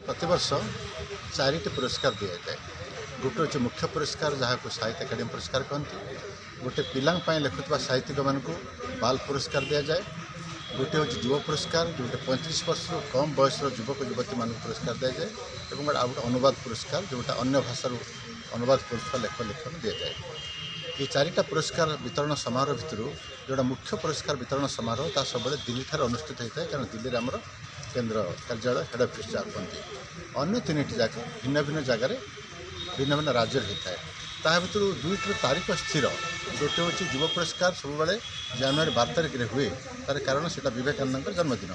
प्रतिवर्ष 4टी पुरस्कार दि जाए। गोटे हूँ मुख्य पुरस्कार जहाँ को साहित्य एकाडेमी पुरस्कार कहते, गोटे पिलांग लिखुवा साहित्यिक मान बाल पुरस्कार दि जाए, गोटे हूँ युव पुरस्कार जोटे 35 वर्ष कम बयस युवक युवती मान पुरस्कार दि जाए, और गोटे अनुवाद पुरस्कार जोटा अन्य भाषार अनुवाद कर लेख लिखन दि जाए। ये 4टा पुरस्कार वितरण समारोह भितर जोटा मुख्य पुरस्कार वितरण समारोह ता सब दिल्ली ठार अनुष्ठित होता है, कारण दिल्ली आमर केन्द्र कार्यालय हेड अफिस जहाँ कहते, अन्य 3टी जाक भिन्न भिन्न जगार भिन्न भिन्न राज्य होता है। ता भर 2टी तारीख स्थिर, गोटे हूँ युव पुरस्कार सब जनवरी 12 तारिख में हुए, तार कारण से विवेकानंद जन्मदिन।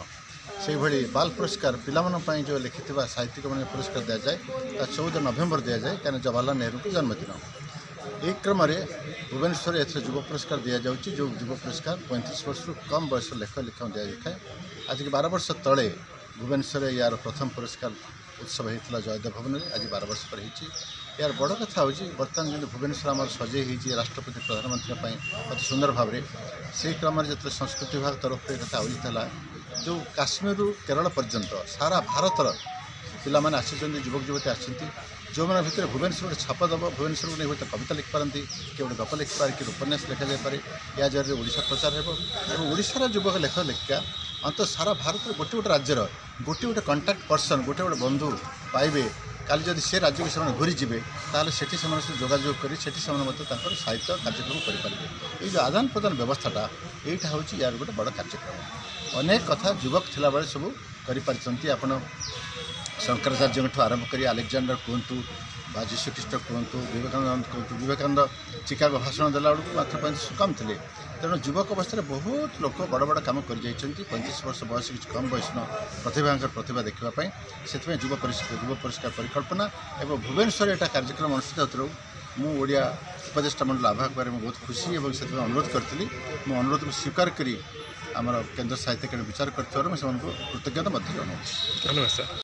से भाई बाल पुरस्कार पाई जो लिखि साहित्यिक मान पुरस्कार दि जाए 14 नवेम्बर दि जाए, कहीं जवाहरलाल नेहरू को जन्मदिन। एक क्रम भुवनेश्वर युव पुरस्कार दि जाऊँगी, जो युव पुरस्कार 35 वर्ष कम बयस लेख लिखा दि जाए। आज के 12 वर्ष तले भुवनेश्वर यार प्रथम पुरस्कार उत्सव होता जयदेव भवन में, आज 12 वर्ष पर यार बड़ कथा हूँ बर्तमान जो भुवनेश्वर आम सजे राष्ट्रपति प्रधानमंत्री अति सुंदर भाव में से क्रम जो संस्कृति विभाग तरफ कथा आयोजित है, जो काश्मीर केरल पर्यंत सारा भारतर पिलाने आसी युवक युवती आसती, जो मैंने भितर भुवनेश्वर गोटे छाप दब, भुवनेश्वर को नहीं गोटे कविता लिखिपारती, किए गोटे गप लिखिपारे, कि उपन्यास लिखा जापे, या जरिए ओडिशा प्रचार हो। ओडिशार युवक लेख लिखिका अंत सारा भारत गोटे गोटे राज्यर गोटे गोटे कंटाक्ट पर्सन गोटे गोटे बंधु पाइबे, काली जदि से राज्य को से घूरीजे ताल से जोगाजोग कर साहित्य कार्यक्रम करें। ये आदान प्रदान व्यवस्थाटा यहाँ हूँ यार गोटे बड़ कार्यक्रम। अनेक कथा युवक थिला बेले सब करें। आप शंकराचार्य आरंभ कर आलेक्जेंडर कहतु बा जीशुख्रीष्ट कहतु, विवेकानंद कहतु, विवेकानंद चिकागो भाषण देला बेलू मात्र 35 कम थे, तेणु युवक अवस्था बहुत लोक बड़ बड़ कम कर 35 वर्ष बयस कि कम बयस प्रतिभा देखापी से युव पुरस्कार परिकल्पना और भुवनेश्वर यहाँ कार्यक्रम अनुष्ठित होता मुझे उपदेष्टा मंडल आह्वायक बारे बहुत खुशी और से अनुरोध करी। मो अनुरोध को स्वीकार करी आमर केन्द्र साहित्य एकाडेमी विचार कर कृतज्ञता जनाऊँ। धन्यवाद सर।